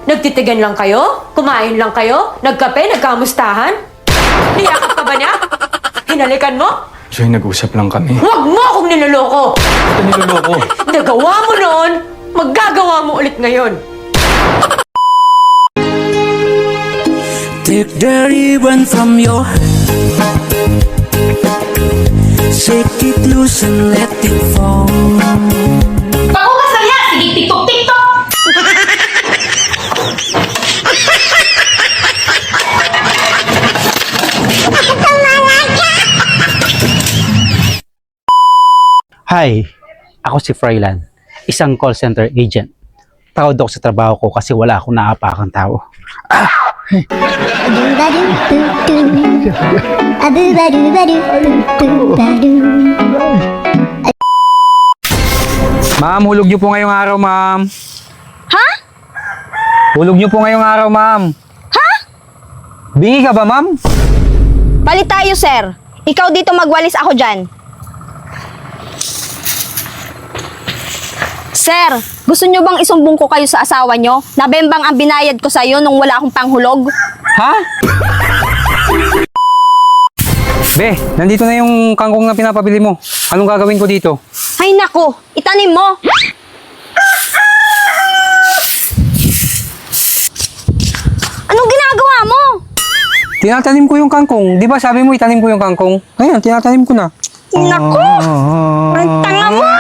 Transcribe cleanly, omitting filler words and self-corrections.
Nagtitigan lang kayo? Kumain lang kayo? Nagkape? Nagkamustahan? Niyakap ka ba niya? Hinalikan mo? Joy, nag-usap lang kami. Huwag mo akong niloloko! Ito niloloko. Nagawa mo noon, maggagawa mo ulit ngayon. Take the ribbon from your hair, shake it loose and let it fall. Pakukas na yan! Sige, tiktok-tiktok! Hi, ako si Frylan, isang call center agent. Proud ako sa trabaho ko kasi wala akong naapakang tao. Ma'am, hulog niyo po ngayong araw, ma'am. Ha? Hulog niyo po ngayong araw, ma'am. Ha? Bingi ka ba, ma'am? Palit tayo, sir. Ikaw dito magwalis, ako dyan. Sir, gusto nyo bang isumbong ko kayo sa asawa nyo? Nabembang ang binayad ko sa'yo nung wala akong panghulog? Ha? Be, nandito na yung kangkong na pinapabili mo. Anong gagawin ko dito? Ay nako, itanim mo! Anong ginagawa mo? Tinatanim ko yung kangkong. Di ba sabi mo itanim ko yung kangkong? Ayan, tinatanim ko na. Nako! Ang tanga mo!